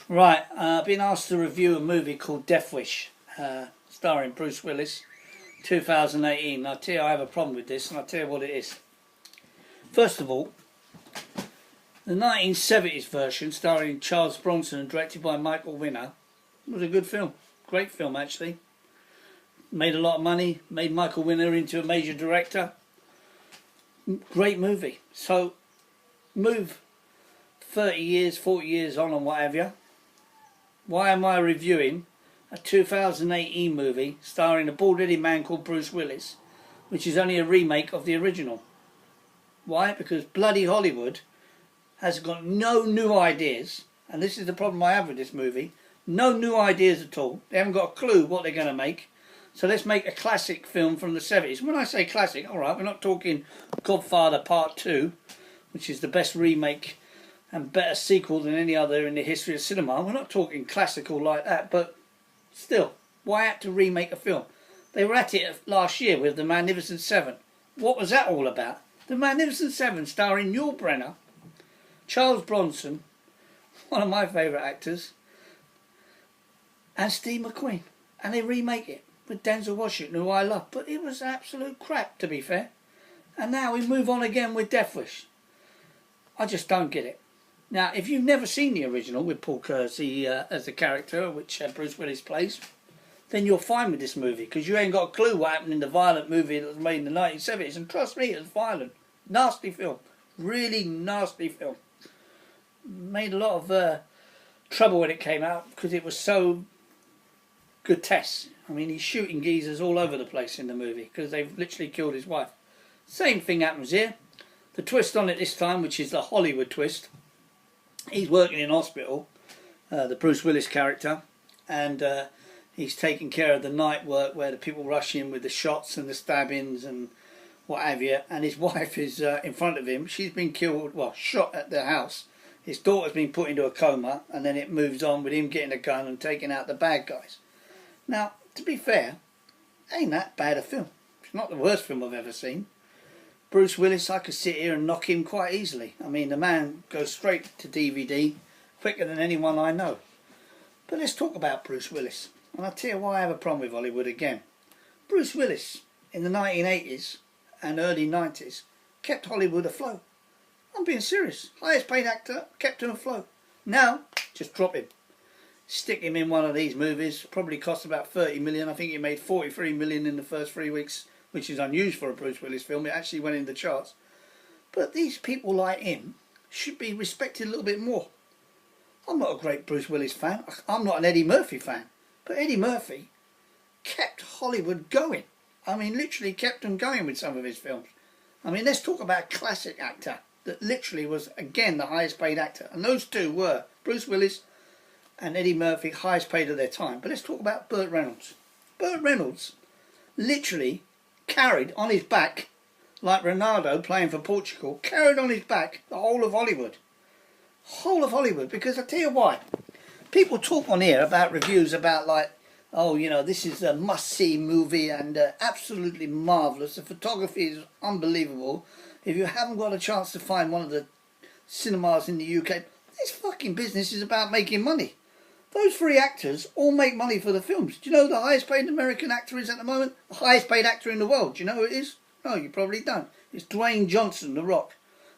Right, I've been asked to review a movie called Death Wish, starring Bruce Willis, 2018. I'll tell you I have a problem with this, and I'll tell you what it is. First of all, the 1970s version, starring Charles Bronson and directed by Michael Winner, was a good film. Great film, actually. Made a lot of money, made Michael Winner into a major director. Great movie. So, move 30 years, 40 years on and what have you. Why am I reviewing a 2018 movie starring a bald-headed man called Bruce Willis, which is only a remake of the original? Why? Because bloody Hollywood has got no new ideas, and this is the problem I have with this movie. No new ideas at all. They haven't got a clue what they're going to make. So let's make a classic film from the 70s. When I say classic, alright, we're not talking Godfather Part 2, which is the best remake and better sequel than any other in the history of cinema. We're not talking classical like that, but still, why had to remake a film? They were at it last year with The Magnificent Seven. What was that all about? The Magnificent Seven, starring Yul Brynner, Charles Bronson, one of my favourite actors, and Steve McQueen. And they remake it with Denzel Washington, who I love. But it was absolute crap, to be fair. And now we move on again with Death Wish. I just don't get it. Now, if you've never seen the original with Paul Kersey as the character, which Bruce Willis plays, then you're fine with this movie, because you ain't got a clue what happened in the violent movie that was made in the 1970s. And trust me, it was violent. Nasty film. Really nasty film. Made a lot of trouble when it came out, because it was so grotesque. I mean, he's shooting geezers all over the place in the movie, because they've literally killed his wife. Same thing happens here. The twist on it this time, which is the Hollywood twist. He's working in hospital, the Bruce Willis character, and he's taking care of the night work where the people rush in with the shots and the stabbings and what have you, and his wife is in front of him. She's been killed, well, shot at their house. His daughter's been put into a coma, and then it moves on with him getting a gun and taking out the bad guys. Now, to be fair, ain't that bad a film. It's not the worst film I've ever seen. Bruce Willis, I could sit here and knock him quite easily. I mean, the man goes straight to DVD quicker than anyone I know. But let's talk about Bruce Willis. And I'll tell you why I have a problem with Hollywood again. Bruce Willis, in the 1980s and early 90s, kept Hollywood afloat. I'm being serious. Highest paid actor, kept him afloat. Now, just drop him. Stick him in one of these movies. Probably cost about 30 million. I think he made 43 million in the first 3 weeks, which is unusual for a Bruce Willis film. It actually went in the charts. But these people like him should be respected a little bit more. I'm not a great Bruce Willis fan. I'm not an Eddie Murphy fan. But Eddie Murphy kept Hollywood going. I mean, literally kept them going with some of his films. I mean, let's talk about a classic actor that literally was, again, the highest paid actor. And those two were Bruce Willis and Eddie Murphy, highest paid of their time. But let's talk about Burt Reynolds. Burt Reynolds literally carried on his back, like Ronaldo playing for Portugal, carried on his back the whole of Hollywood. Whole of Hollywood, because I tell you why. People talk on here about reviews about like, oh, you know, this is a must-see movie and absolutely marvellous. The photography is unbelievable. If you haven't got a chance to find one of the cinemas in the UK, this fucking business is about making money. Those three actors all make money for the films. Do you know who the highest paid American actor is at the moment? The highest paid actor in the world. Do you know who it is? No, you probably don't. It's Dwayne Johnson, The Rock.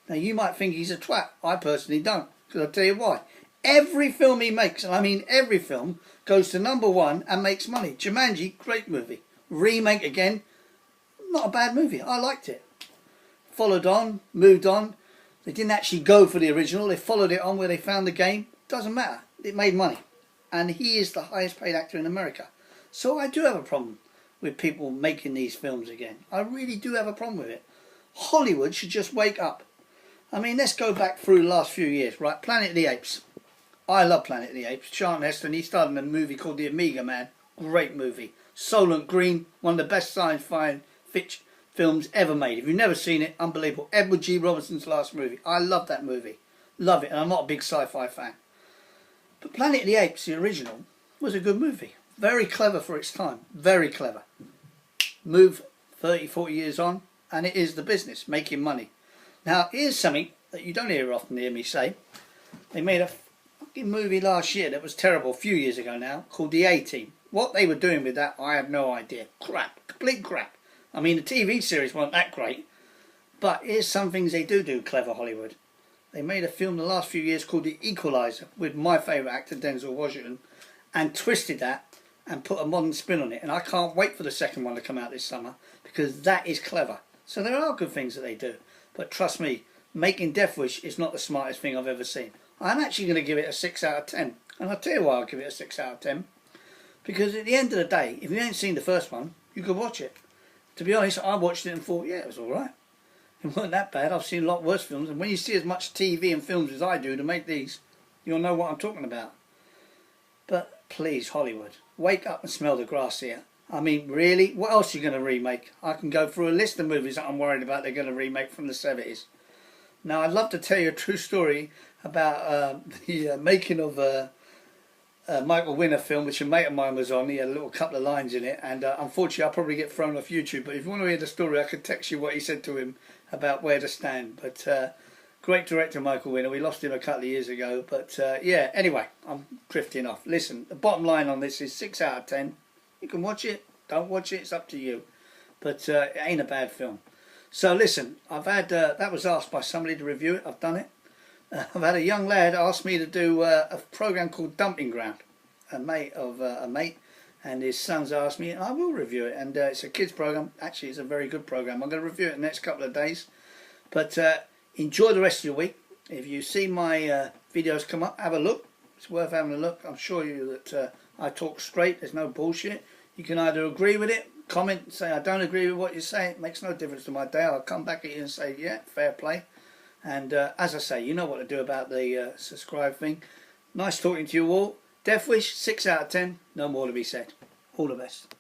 Now, you might think he's a twat. I personally don't. Because I'll tell you why. Every film he makes, and I mean every film, goes to #1 and makes money. Jumanji, great movie. Remake again, not a bad movie. I liked it. Followed on, moved on. They didn't actually go for the original. They followed it on where they found the game. Doesn't matter. It made money. And he is the highest paid actor in America. So I do have a problem with people making these films again. I really do have a problem with it. Hollywood should just wake up. I mean, let's go back through the last few years, right? Planet of the Apes. I love Planet of the Apes. Charlton Heston, he starred in a movie called The Amiga Man. Great movie. Soylent Green, one of the best science fiction films ever made. If you've never seen it, unbelievable. Edward G. Robinson's last movie. I love that movie. Love it. And I'm not a big sci-fi fan. But Planet of the Apes, the original, was a good movie. Very clever for its time. Very clever. Move 30, 40 years on, and it is the business, making money. Now, here's something that you don't often hear me say. They made a fucking movie last year that was terrible, a few years ago now, called The A-Team. What they were doing with that, I have no idea. Crap, complete crap. I mean, the TV series weren't that great, but here's some things they do clever, Hollywood. They made a film the last few years called The Equalizer with my favourite actor, Denzel Washington, and twisted that and put a modern spin on it. And I can't wait for the second one to come out this summer because that is clever. So there are good things that they do. But trust me, making Death Wish is not the smartest thing I've ever seen. I'm actually going to give it a 6 out of 10. And I'll tell you why I'll give it a 6 out of 10. Because at the end of the day, if you ain't seen the first one, you could watch it. To be honest, I watched it and thought, yeah, it was alright. It wasn't that bad. I've seen a lot worse films. And when you see as much TV and films as I do to make these, you'll know what I'm talking about. But please, Hollywood, wake up and smell the grass here. I mean, really? What else are you going to remake? I can go through a list of movies that I'm worried about they're going to remake from the 70s. Now, I'd love to tell you a true story about the making of Michael Winner film, which a mate of mine was on. He had a little couple of lines in it, and unfortunately I'll probably get thrown off YouTube, but if you want to hear the story I could text you what he said to him about where to stand. But great director Michael Winner, we lost him a couple of years ago, but yeah, anyway, I'm drifting off. Listen, the bottom line on this is 6 out of 10. You can watch it, don't watch it, it's up to you, but it ain't a bad film. So listen, I've had that was asked by somebody to review it. I've done it. I've had a young lad ask me to do a program called Dumping Ground. A mate and his sons asked me, and I will review it. And it's a kids program. Actually, it's a very good program. I'm going to review it in the next couple of days. But enjoy the rest of your week. If you see my videos come up, have a look. It's worth having a look. I'm sure you that I talk straight. There's no bullshit. You can either agree with it, comment, say I don't agree with what you're saying. It makes no difference to my day. I'll come back at you and say, yeah, fair play. And as I say, you know what to do about the subscribe thing. Nice talking to you all. Death Wish, 6 out of 10. No more to be said. All the best.